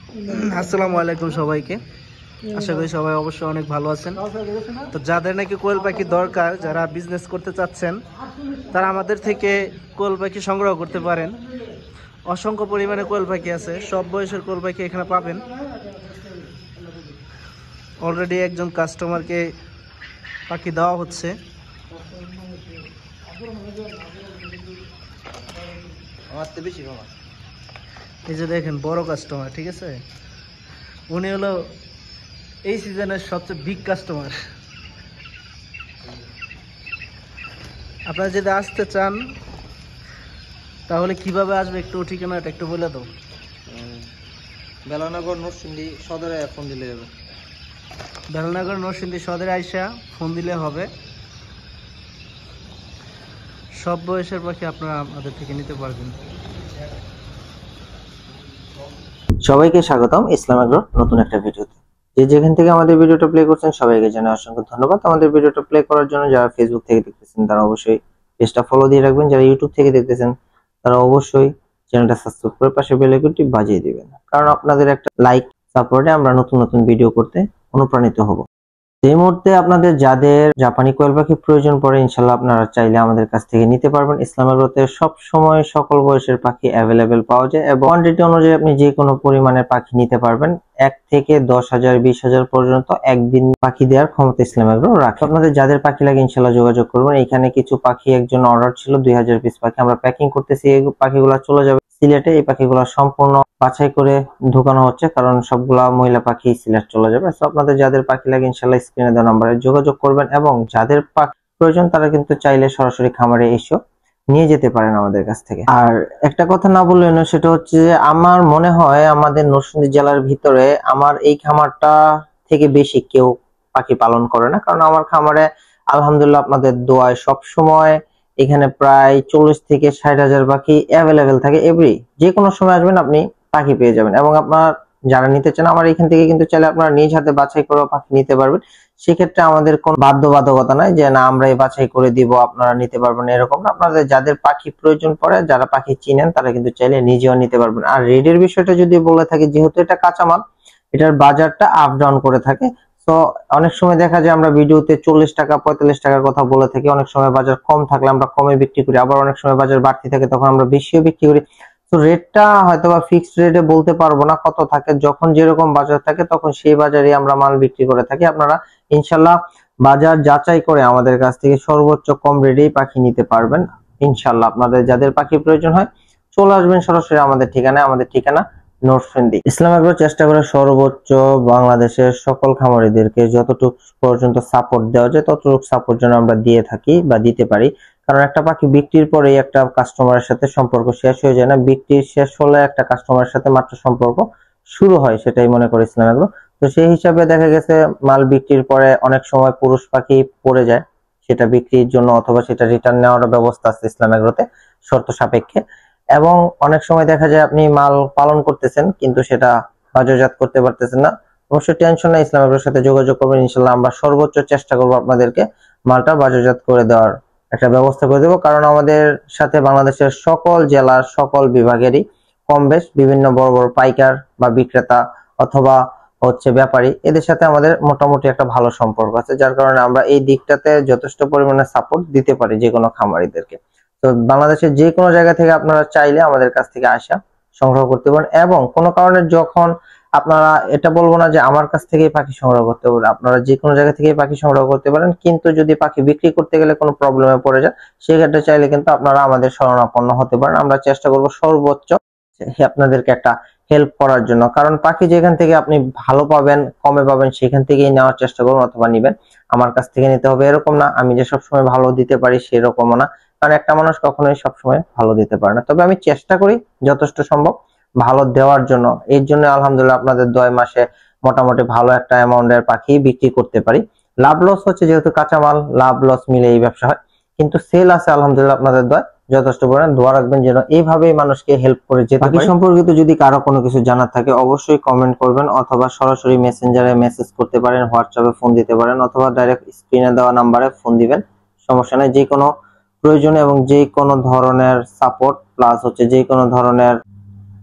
আসসালামু আলাইকুম সবাইকে। আশা করি সবাই অবশ্যই অনেক ভালো আছেন। তো যাদের নাকি কোয়েল পাখি দরকার, যারা বিজনেস করতে চাচ্ছেন, তারা আমাদের থেকে কোয়েল পাখি সংগ্রহ করতে পারেন। অসংখ্য পরিমাণে কোয়েল পাখি আছে, সব বয়সের কোয়েল পাখি এখানে পাবেন। অলরেডি একজন কাস্টমারকে পাখি দেওয়া হচ্ছে। এই যে দেখেন বড় কাস্টমার, ঠিক আছে, উনি হলো এই সিজনের সবচেয়ে বিগ কাস্টমার। আপনারা যদি আসতে চান তাহলে কিভাবে আসবে, একটু ঠিকানাটা একটু বলে দাও। বেলানগর নরসিংদী সদরে ফোন দিলে হবে। বেলনগর নরসিংদী সদরে আইসা ফোন দিলে হবে। সব বয়সের পাখি আপনারা আমাদের থেকে নিতে পারবেন। সবাইকে স্বাগতম ইসলাম এগ্রোর নতুন একটা ভিডিওতে। যেখান থেকে আমাদের ভিডিওটা প্লে করছেন সবাইকে জানাই অসংখ্য ধন্যবাদ। আমাদের ভিডিওটা প্লে করার জন্য যারা ফেসবুক থেকে দেখতেছেন তারা অবশ্যই পেজটা ফলো দিয়ে রাখবেন, যারা ইউটিউব থেকে দেখতেছেন তারা অবশ্যই চ্যানেলটা সাবস্ক্রাইব করে পাশে বেল আইকনটি বাজিয়ে দিবেন, কারণ আপনাদের একটা লাইক সাপোর্টে আমরা নতুন নতুন ভিডিও করতে অনুপ্রাণিত হব। এই মুহূর্তে আপনাদের যাদের জাপানি কোয়েল পাখি প্রয়োজন পড়ে, ইনশাল্লাহ আপনারা চাইলে আমাদের কাছ থেকে নিতে পারবেন। ইসলাম এগ্রোতে সব সময় সকল বয়সের পাখি অ্যাভেলেবেল পাওয়া যায় এবং কোয়ান্টিটি অনুযায়ী আপনি যে কোনো পরিমাণের পাখি নিতে পারবেন। 1 থেকে 10,000 20,000 পর্যন্ত একদিন পাখি দেওয়ার ক্ষমতা ইসলাম এগ্রো রাখে। আপনাদের যাদের পাখি লাগে ইনশাল্লাহ যোগাযোগ করবেন। এখানে কিছু পাখি একজন অর্ডার ছিল 2000 পিস পাখি, আমরা প্যাকিং করতেছি। এই পাখিগুলো চলে যাবে সিলেটে। এই পাখিগুলো সম্পূর্ণ বাছাই করে ঢুকানো হচ্ছে, কারণ সবগুলা মহিলা পাখি সিলেট চলে যাবে। তো আপনাদের যাদের পাখি লাগে ইনশাল্লাহ স্ক্রিনে দেওয়া নম্বরে যোগাযোগ করবেন এবং যাদের পাখি প্রয়োজন তারা কিন্তু চাইলে সরাসরি খামারে এসে নিয়ে যেতে পারেন আমাদের কাছ থেকে। আর একটা কথা না বললেন, সেটা হচ্ছে যে আমার মনে হয় আমাদের নরসিংদী জেলার ভিতরে আমার এই খামারটা থেকে বেশি কেউ পাখি পালন করে না, কারণ আমার খামারে আলহামদুলিল্লাহ আপনাদের দোয়ায় সব সময় এখানে প্রায় 40 থেকে 60,000 পাখি অ্যাভেলেবেল থাকে। এভরি যে কোনো সময় আসবেন আপনি পাখি পেয়ে যাবেন। এবং আপনার যারা নিতে চান আমার এখান থেকে কিন্তু চাইলে আপনারা নিজ হাতে বাছাই করে পাখি নিতে পারবেন। সেক্ষেত্রে আমাদের কোনো বাধ্যবাধকতা নাই যে না আমরা এই বাছাই করে দিব আপনারা নিতে পারবেন, এরকম না। আপনাদের যাদের পাখি প্রয়োজন পড়ে, যারা পাখি চিনেন, তারা কিন্তু চাইলে নিজেও নিতে পারবেন। আর রেডের বিষয়টা যদি বলে থাকি, যেহেতু এটা কাঁচামাল, এটার বাজারটা আপ ডাউন করে থাকে। তো অনেক সময় দেখা যায় আমরা ভিডিওতে 40 টাকা 45 টাকার কথা বলে থাকি, অনেক সময় বাজার কম থাকলে আমরা কমে বিক্রি করি, আবার অনেক সময় বাজার বাড়তি থাকে তখন আমরা বেশিও বিক্রি করি। তো রেটটা হয়তোবা ফিক্সড রেটে বলতে পারবো না কত থাকে, যখন যেরকম বাজার থাকে তখন সেই বাজারে আমরা মাল বিক্রি করে থাকি। আপনারা ইনশাল্লাহ বাজার যাচাই করে আমাদের কাছ থেকে সর্বোচ্চ কম রেটেই পাখি নিতে পারবেন ইনশাল্লাহ। আপনাদের যাদের পাখি প্রয়োজন হয় চলে আসবেন সরাসরি আমাদের ঠিকানায়। আমাদের ঠিকানা নরসিংদী। ইসলাম এগ্রো চেষ্টা করে সর্বোচ্চ বাংলাদেশের সকল খামারিদেরকে যতটুকু পর্যন্ত সাপোর্ট দেওয়া যায় ততটুকু সাপোর্ট যেন আমরা দিয়ে থাকি বা দিতে পারি। কারণ একটা পাখি বিক্রির পরে একটা কাস্টমারের সাথে সম্পর্ক শেষ হয়ে যায় না, বিক্রি শেষ হলে একটা কাস্টমারের সাথে মাত্র সম্পর্ক শুরু হয়, সেটাই মনে করে ইসলাম এগ্রো। তো সেই হিসাবে দেখা গেছে মাল বিক্রির পরে অনেক সময় পুরুষ পাখি পড়ে যায়, সেটা বিক্রির জন্য অথবা সেটা রিটার্ন নেওয়ার ব্যবস্থা আছে ইসলাম এগ্রোতে শর্ত সাপেক্ষে। এবং অনেক সময় দেখা যায় আপনি মাল পালন করতেছেন কিন্তু সেটা বাজারজাত করতে পারতেছেন না, অবশ্যই টেনশন নাই, ইসলাম এগ্রোর সাথে যোগাযোগ করবেন। ইনশাল্লাহ আমরা সর্বোচ্চ চেষ্টা করবো আপনাদেরকে মালটা বাজারজাত করে দেওয়ার একটা ব্যবস্থা করে দেবো। কারণ আমাদের সাথে বাংলাদেশের সকল জেলার সকল বিভাগেরই কম বেশ বিভিন্ন বড় বড় পাইকার বা বিক্রেতা অথবা হচ্ছে ব্যাপারী, এদের সাথে আমাদের মোটামুটি একটা ভালো সম্পর্ক আছে, যার কারণে আমরা এই দিকটাতে যথেষ্ট পরিমাণে সাপোর্ট দিতে পারি যে কোনো খামারিদেরকে। তো বাংলাদেশের যে কোনো জায়গা থেকে আপনারা চাইলে আমাদের কাছ থেকে আসা সংগ্রহ করতে পারেন। এবং কোনো কারণে যখন আপনারা এটা বলবো না যে আমার কাছ থেকে পাখি সংগ্রহ করতে পারেন, আপনারা যে কোনো জায়গা থেকে পাখি সংগ্রহ করতে পারেন, কিন্তু যদি পাখি বিক্রি করতে গেলে কোনো প্রবলেমে পড়ে যায় সেক্ষেত্রে চাইলে কিন্তু আপনারা আমাদের শরণাপন্ন হতে পারেন। আমরা চেষ্টা করব সর্বোচ্চ আপনাদেরকে একটা হেল্প করার জন্য, কারণ পাখি যেখান থেকে আপনি ভালো পাবেন কমে পাবেন সেখান থেকেই নেওয়ার চেষ্টা করুন অথবা নিবেন। আমার কাছ থেকে নিতে হবে এরকম না, আমি যে সবসময় ভালো দিতে পারি সেরকমও না, কারণ একটা মানুষ কখনোই সবসময় ভালো দিতে পারে না। তবে আমি চেষ্টা করি যথেষ্ট সম্ভব ভালো দেওয়ার জন্য। এর জন্য আলহামদুলিল্লাহ আপনাদের 2 মাসে মোটামুটি ভালো একটা অ্যামাউন্টের পাখি বিক্রি করতে পারি। লাভ লস হচ্ছে যেহেতু কাঁচামাল, লাভ লস মিলে এই ব্যবসা হয়, কিন্তু সেল আছে আলহামদুলিল্লাহ আপনাদের দোয়া যথেষ্ট পরিমাণে। দোয়া রাখবেন যেন এইভাবেই মানুষকে হেল্প করে যেতে পারি। সম্পর্কিত যদি কারো কোনো কিছু জানার থাকে অবশ্যই কমেন্ট করবেন অথবা সরাসরি মেসেঞ্জারে মেসেজ করতে পারেন, হোয়াটসঅ্যাপে ফোন দিতে পারেন অথবা ডাইরেক্ট স্ক্রিনে দেওয়া নাম্বারে ফোন দিবেন, সমস্যা নেই। যে কোনো প্রয়োজনে এবং যে কোনো ধরনের সাপোর্ট প্লাস হচ্ছে যে কোনো ধরনের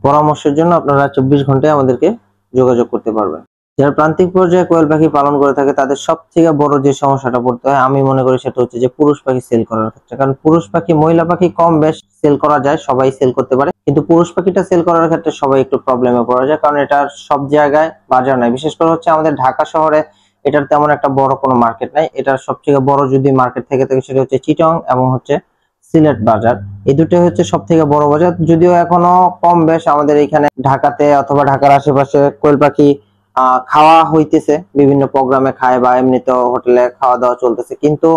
পরামর্শের জন্য আপনারা 24 ঘন্টায় আমাদেরকে যোগাযোগ করতে পারবেন। যারা প্রান্তিক পর্যায়ে কোয়েল পাখি পালন করে থাকে তাদের সব থেকে বড় যে সমস্যাটা পড়তে হয় আমি মনে করি সেটা হচ্ছে যে পুরুষ পাখি সেল করার ক্ষেত্রে। কারণ পুরুষ পাখি, মহিলা পাখি কম বেশ সেল করা যায়, সবাই সেল করতে পারে, কিন্তু পুরুষ পাখিটা সেল করার ক্ষেত্রে সবাই একটু প্রবলেমে পড়া যায়, কারণ এটার সব জায়গায় বাজার নাই। বিশেষ করে হচ্ছে আমাদের ঢাকা শহরে এটার তেমন একটা বড় কোনো মার্কেট নাই। এটার সবথেকে বড় যদি মার্কেট থেকে থাকে সেটা হচ্ছে চিটং এবং হচ্ছে সিলেট বাজার। এই দুটো হচ্ছে সব থেকে বড় বাজার। যদিও এখনো কম বেশ আমাদের এখানে ঢাকাতে অথবা ঢাকার আশেপাশে কোয়েল পাখি খাওয়া হইতেছে, বিভিন্ন প্রোগ্রামে খায় বা এমনিতেও হোটেলে খাওয়া দাওয়া চলতেছে, কিন্তু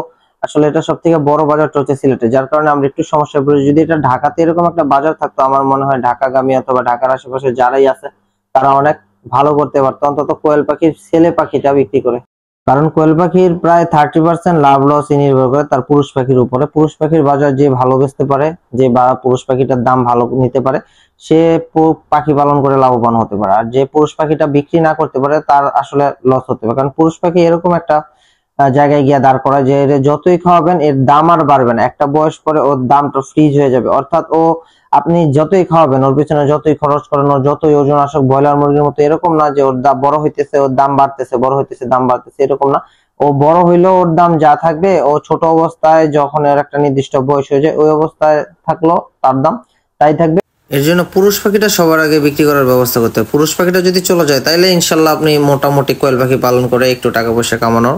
আসলে এটা সব থেকে বড় বাজারটা হচ্ছে সিলেটে, যার কারণে আমরা একটু সমস্যায় পড়ি। যদি এটা ঢাকাতে এরকম একটা বাজার থাকতো আমার মনে হয় ঢাকাগামী অথবা ঢাকার আশেপাশে যারাই আছে তারা অনেক ভালো করতে পারতো, অন্তত কোয়েল পাখির ছেলে পাখিটা বিক্রি করে। কারণ কোয়েল পাখির প্রায় 30% লাভ লস নির্ভর করে তার পুরুষ পাখির উপরে। পুরুষ পাখির বাজার যে ভালো বেচতে পারে, যে পুরুষ পাখিটার দাম ভালো নিতে পারে, সে পাখি পালন করে লাভবান হতে পারে। আর যে পুরুষ পাখিটা বিক্রি না করতে পারে তার আসলে লস হতে পারে। কারণ পুরুষ পাখি এরকম একটা জায়গায় গিয়ে দাঁড় করা যে এর যতই খাওয়াবেন এর দাম আর বাড়বে না, একটা বয়স পরে ওর দামটা ফ্রিজ হয়ে যাবে। অর্থাৎ আপনি যতই খাওয়াবেন, ওর পিছনে যতই খরচ করেন, ওর যতই ওজন আসুক, ব্রয়লার মুরগির মতো এরকম না যে ওর দাম বড় হইতেছে ওর দাম বাড়তেছে, বড় হইতেছে দাম বাড়তেছে, এরকম না। ও বড় হইলেও ওর দাম যা থাকবে, ও ছোট অবস্থায় যখন এর একটা নির্দিষ্ট বয়স হয়ে যায় ওই অবস্থায় থাকলো তার দাম তাই থাকবে। এর জন্য পুরুষ পাখিটা সবার আগে বিক্রি করার ব্যবস্থা করতে হবে। পুরুষ পাখিটা যদি চলে যায় তাহলে ইনশাল্লাহ আপনি মোটামুটি কোয়েল পাখি পালন করে একটু টাকা পয়সা কামানো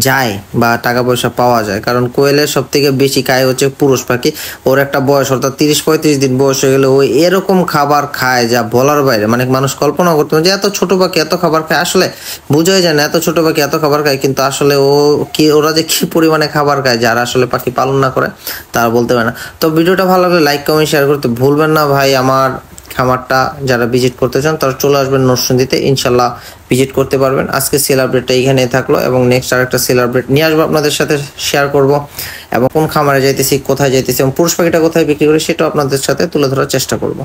যায় বা টাকা পয়সা পাওয়া যায়। কারণ কোয়েলের সব থেকে বেশি খায় হচ্ছে পুরুষ পাখি। ওর একটা বয়স অর্থাৎ 30-35 দিন বয়স হয়ে গেলে ওই এরকম খাবার খায় যা বলার বাইরে, মানে মানুষ কল্পনা করতে পারে যে এত ছোট পাখি এত খাবার খায়, আসলে বোঝাই যায় না এত ছোট পাখি এত খাবার খায়। কিন্তু আসলে ওরা যে কি পরিমাণে খাবার খায় যারা আসলে পাখি পালন না করে তারা বলতে পারে না। তো ভিডিওটা ভালো লাগলে লাইক কমেন্ট শেয়ার করতে ভুলবেন না ভাই। আমার খামারটা যারা ভিজিট করতে চান তারা চলে আসবেন নরসিংদীতে, ইনশাল্লাহ ভিজিট করতে পারবেন। আজকে সেল আপডেটটা এইখানেই থাকলো এবং নেক্সট আরেকটা সেল আপডেট নিয়ে আসবো আপনাদের সাথে শেয়ার করব, এবং কোন খামারে যাইতেছি, কোথায় যাইতেছি এবং পুরুষ পাখিটা কোথায় বিক্রি করি সেটাও আপনাদের সাথে তুলে ধরার চেষ্টা করব।